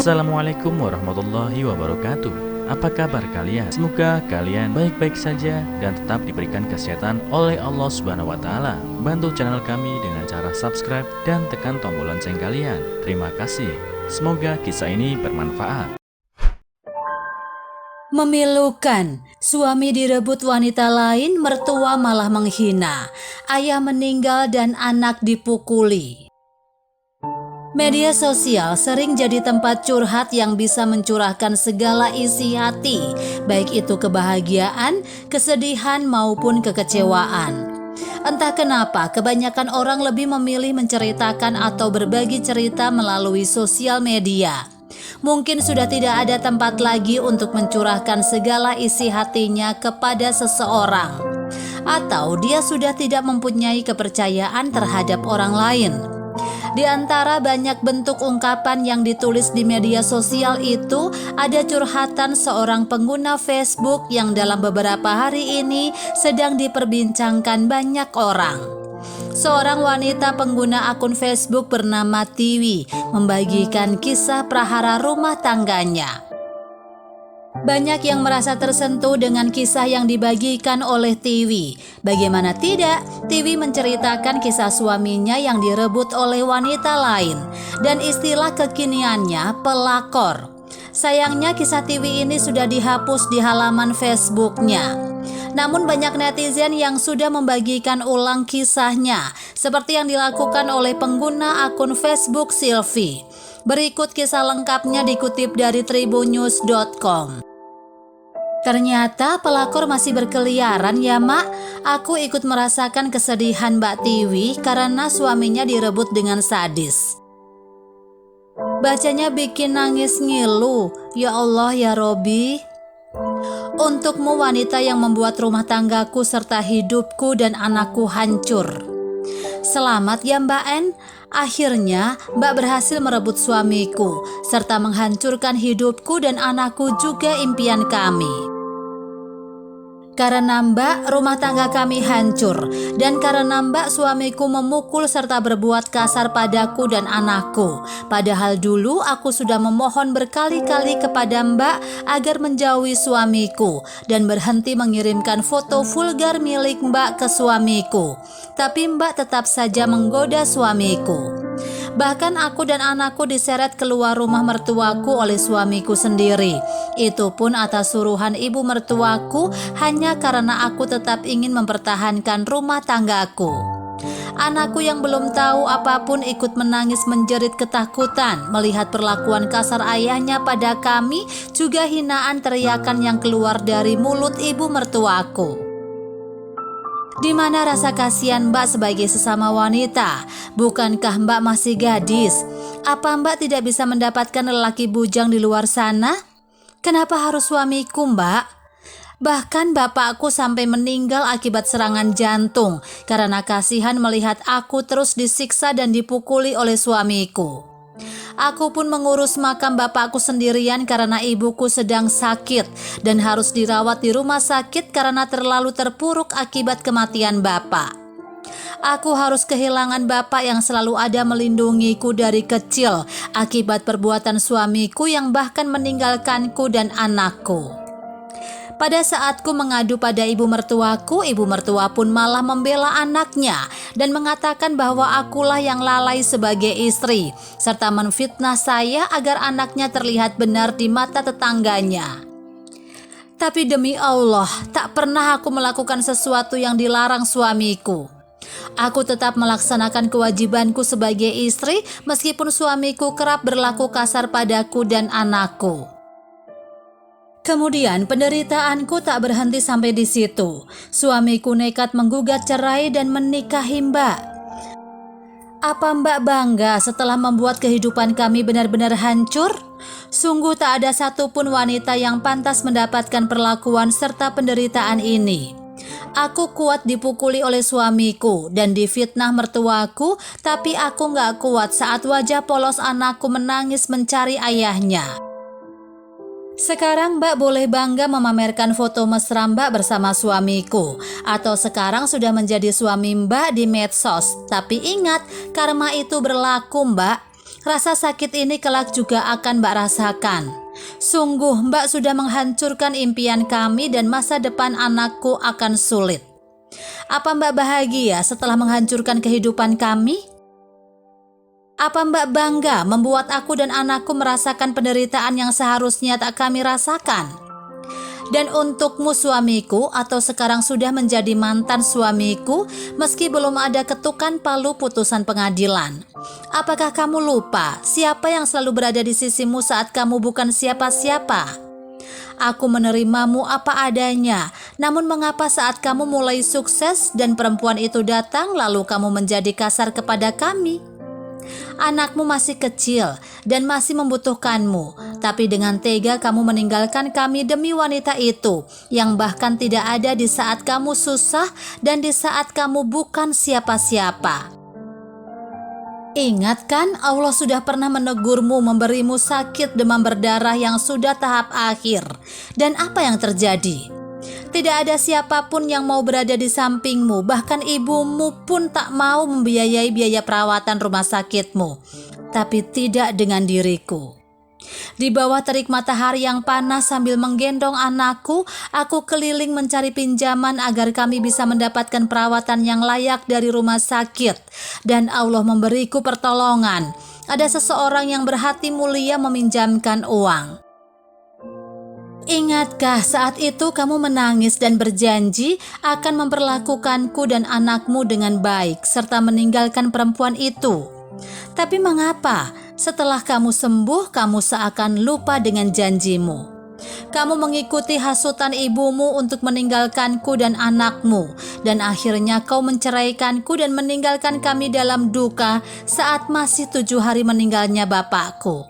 Assalamualaikum warahmatullahi wabarakatuh. Apa kabar kalian? Semoga kalian baik-baik saja dan tetap diberikan kesehatan oleh Allah Subhanahu wa taala. Bantu channel kami dengan cara subscribe dan tekan tombol lonceng kalian. Terima kasih. Semoga kisah ini bermanfaat. Memilukan, suami direbut wanita lain, mertua malah menghina, ayah meninggal dan anak dipukuli. Media sosial sering jadi tempat curhat yang bisa mencurahkan segala isi hati, baik itu kebahagiaan, kesedihan maupun kekecewaan. Entah kenapa, kebanyakan orang lebih memilih menceritakan atau berbagi cerita melalui sosial media. Mungkin sudah tidak ada tempat lagi untuk mencurahkan segala isi hatinya kepada seseorang, atau dia sudah tidak mempunyai kepercayaan terhadap orang lain. Di antara banyak bentuk ungkapan yang ditulis di media sosial itu, ada curhatan seorang pengguna Facebook yang dalam beberapa hari ini sedang diperbincangkan banyak orang. Seorang wanita pengguna akun Facebook bernama Tiwi membagikan kisah prahara rumah tangganya. Banyak yang merasa tersentuh dengan kisah yang dibagikan oleh Tiwi. Bagaimana tidak, Tiwi menceritakan kisah suaminya yang direbut oleh wanita lain dan istilah kekiniannya pelakor. Sayangnya kisah Tiwi ini sudah dihapus di halaman Facebooknya. Namun banyak netizen yang sudah membagikan ulang kisahnya, seperti yang dilakukan oleh pengguna akun Facebook Silvi. Berikut kisah lengkapnya dikutip dari tribunnews.com. Ternyata pelakor masih berkeliaran ya mak. Aku ikut merasakan kesedihan Mbak Tiwi karena suaminya direbut dengan sadis. Bacanya bikin nangis ngilu. Ya Allah ya Robi. Untukmu wanita yang membuat rumah tanggaku serta hidupku dan anakku hancur. Selamat ya Mbak En. Akhirnya Mbak berhasil merebut suamiku serta menghancurkan hidupku dan anakku juga impian kami. Karena Mbak, rumah tangga kami hancur, dan karena Mbak suamiku memukul serta berbuat kasar padaku dan anakku. Padahal dulu aku sudah memohon berkali-kali kepada Mbak agar menjauhi suamiku dan berhenti mengirimkan foto vulgar milik Mbak ke suamiku. Tapi Mbak tetap saja menggoda suamiku. Bahkan aku dan anakku diseret keluar rumah mertuaku oleh suamiku sendiri. Itu pun atas suruhan ibu mertuaku hanya karena aku tetap ingin mempertahankan rumah tanggaku. Anakku yang belum tahu apapun ikut menangis menjerit ketakutan melihat perlakuan kasar ayahnya pada kami, juga hinaan teriakan yang keluar dari mulut ibu mertuaku. Di mana rasa kasihan Mbak sebagai sesama wanita? Bukankah Mbak masih gadis? Apa Mbak tidak bisa mendapatkan lelaki bujang di luar sana? Kenapa harus suamiku Mbak? Bahkan bapakku sampai meninggal akibat serangan jantung karena kasihan melihat aku terus disiksa dan dipukuli oleh suamiku. Aku pun mengurus makam bapakku sendirian karena ibuku sedang sakit dan harus dirawat di rumah sakit karena terlalu terpuruk akibat kematian bapak. Aku harus kehilangan bapak yang selalu ada melindungiku dari kecil akibat perbuatan suamiku yang bahkan meninggalkanku dan anakku. Pada saatku mengadu pada ibu mertuaku, ibu mertua pun malah membela anaknya dan mengatakan bahwa akulah yang lalai sebagai istri, serta menfitnah saya agar anaknya terlihat benar di mata tetangganya. Tapi demi Allah, tak pernah aku melakukan sesuatu yang dilarang suamiku. Aku tetap melaksanakan kewajibanku sebagai istri meskipun suamiku kerap berlaku kasar padaku dan anakku. Kemudian penderitaanku tak berhenti sampai di situ. Suamiku nekat menggugat cerai dan menikahi Mbak. Apa Mbak bangga setelah membuat kehidupan kami benar-benar hancur? Sungguh tak ada satupun wanita yang pantas mendapatkan perlakuan serta penderitaan ini. Aku kuat dipukuli oleh suamiku dan difitnah mertuaku, tapi aku gak kuat saat wajah polos anakku menangis mencari ayahnya. Sekarang Mbak boleh bangga memamerkan foto mesra Mbak bersama suamiku, atau sekarang sudah menjadi suami Mbak di medsos. Tapi ingat, karma itu berlaku Mbak. Rasa sakit ini kelak juga akan Mbak rasakan. Sungguh Mbak sudah menghancurkan impian kami dan masa depan anakku akan sulit. Apa Mbak bahagia setelah menghancurkan kehidupan kami? Apa Mbak bangga membuat aku dan anakku merasakan penderitaan yang seharusnya tak kami rasakan? Dan untukmu suamiku atau sekarang sudah menjadi mantan suamiku, meski belum ada ketukan palu putusan pengadilan. Apakah kamu lupa siapa yang selalu berada di sisimu saat kamu bukan siapa-siapa? Aku menerimamu apa adanya, namun mengapa saat kamu mulai sukses dan perempuan itu datang lalu kamu menjadi kasar kepada kami? Anakmu masih kecil dan masih membutuhkanmu, tapi dengan tega kamu meninggalkan kami demi wanita itu yang bahkan tidak ada di saat kamu susah dan di saat kamu bukan siapa-siapa. Ingat kan Allah sudah pernah menegurmu, memberimu sakit demam berdarah yang sudah tahap akhir. Dan apa yang terjadi? Tidak ada siapapun yang mau berada di sampingmu, bahkan ibumu pun tak mau membiayai biaya perawatan rumah sakitmu. Tapi tidak dengan diriku. Di bawah terik matahari yang panas sambil menggendong anakku, aku keliling mencari pinjaman agar kami bisa mendapatkan perawatan yang layak dari rumah sakit. Dan Allah memberiku pertolongan. Ada seseorang yang berhati mulia meminjamkan uang. Ingatkah saat itu kamu menangis dan berjanji akan memperlakukanku dan anakmu dengan baik serta meninggalkan perempuan itu? Tapi mengapa setelah kamu sembuh kamu seakan lupa dengan janjimu? Kamu mengikuti hasutan ibumu untuk meninggalkanku dan anakmu, dan akhirnya kau menceraikanku dan meninggalkan kami dalam duka saat masih 7 hari meninggalnya bapakku.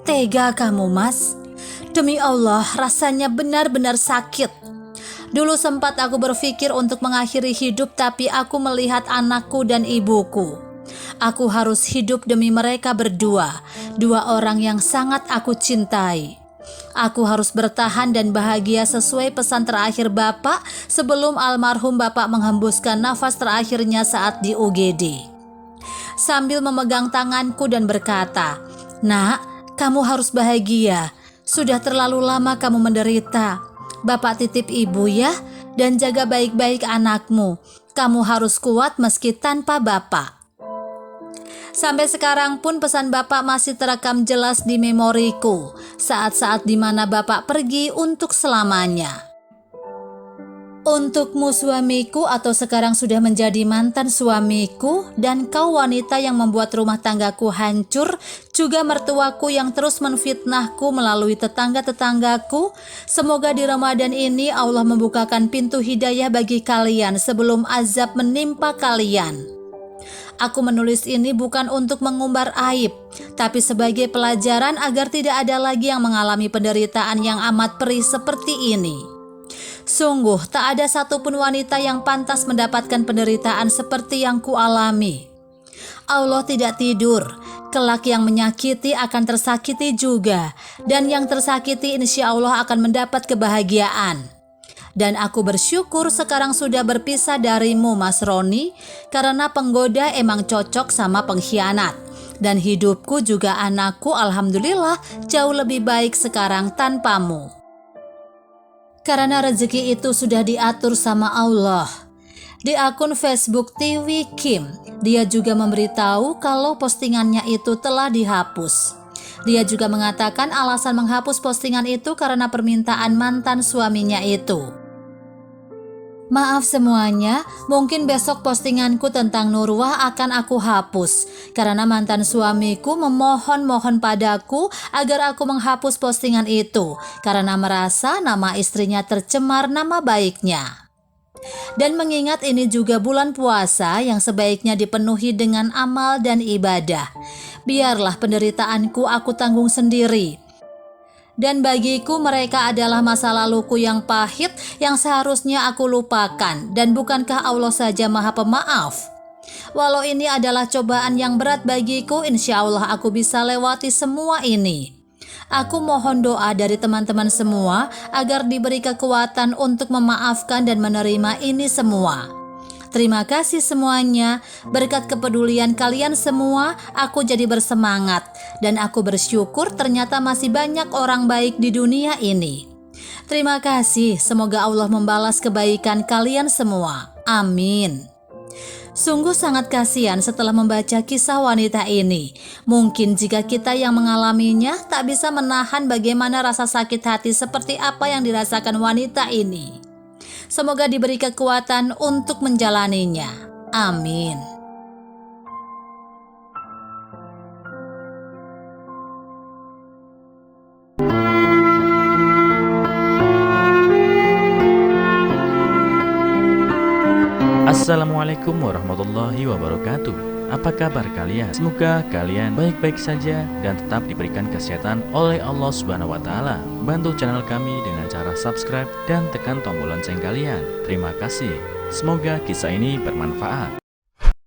Tega kamu, Mas. Demi Allah, rasanya benar-benar sakit. Dulu sempat aku berpikir untuk mengakhiri hidup, tapi aku melihat anakku dan ibuku. Aku harus hidup demi mereka berdua, 2 orang yang sangat aku cintai. Aku harus bertahan dan bahagia sesuai pesan terakhir Bapak sebelum almarhum Bapak menghembuskan nafas terakhirnya saat di UGD. Sambil memegang tanganku dan berkata, "Nak, kamu harus bahagia. Sudah terlalu lama kamu menderita. Bapak titip ibu ya, dan jaga baik-baik anakmu. Kamu harus kuat meski tanpa Bapak." Sampai sekarang pun pesan Bapak masih terekam jelas di memoriku, saat-saat di mana Bapak pergi untuk selamanya. Untukmu suamiku atau sekarang sudah menjadi mantan suamiku, dan kau wanita yang membuat rumah tanggaku hancur, juga mertuaku yang terus menfitnahku melalui tetangga-tetanggaku, semoga di Ramadan ini Allah membukakan pintu hidayah bagi kalian sebelum azab menimpa kalian. Aku menulis ini bukan untuk mengumbar aib, tapi sebagai pelajaran agar tidak ada lagi yang mengalami penderitaan yang amat perih seperti ini. Sungguh tak ada satupun wanita yang pantas mendapatkan penderitaan seperti yang kualami. Allah tidak tidur, kelak yang menyakiti akan tersakiti juga, dan yang tersakiti insya Allah akan mendapat kebahagiaan. Dan aku bersyukur sekarang sudah berpisah darimu, Mas Roni, karena penggoda emang cocok sama pengkhianat. Dan hidupku juga anakku alhamdulillah jauh lebih baik sekarang tanpamu. Karena rezeki itu sudah diatur sama Allah. Di akun Facebook Tiwi Kim, dia juga memberitahu kalau postingannya itu telah dihapus. Dia juga mengatakan alasan menghapus postingan itu karena permintaan mantan suaminya itu. Maaf semuanya, mungkin besok postinganku tentang Nurwah akan aku hapus karena mantan suamiku memohon-mohon padaku agar aku menghapus postingan itu karena merasa nama istrinya tercemar nama baiknya. Dan mengingat ini juga bulan puasa yang sebaiknya dipenuhi dengan amal dan ibadah, biarlah penderitaanku aku tanggung sendiri. Dan bagiku mereka adalah masa laluku yang pahit yang seharusnya aku lupakan. Dan bukankah Allah saja Maha Pemaaf? Walau ini adalah cobaan yang berat bagiku, insya Allah aku bisa lewati semua ini. Aku mohon doa dari teman-teman semua agar diberi kekuatan untuk memaafkan dan menerima ini semua. Terima kasih semuanya. Berkat kepedulian kalian semua, aku jadi bersemangat. Dan aku bersyukur ternyata masih banyak orang baik di dunia ini. Terima kasih, semoga Allah membalas kebaikan kalian semua. Amin. Sungguh sangat kasihan setelah membaca kisah wanita ini. Mungkin jika kita yang mengalaminya tak bisa menahan bagaimana rasa sakit hati seperti apa yang dirasakan wanita ini. Semoga diberi kekuatan untuk menjalaninya. Amin. Assalamualaikum warahmatullahi wabarakatuh. Apa kabar kalian? Semoga kalian baik-baik saja dan tetap diberikan kesehatan oleh Allah Subhanahu wa taala. Bantu channel kami dengan cara subscribe dan tekan tombol lonceng kalian. Terima kasih. Semoga kisah ini bermanfaat.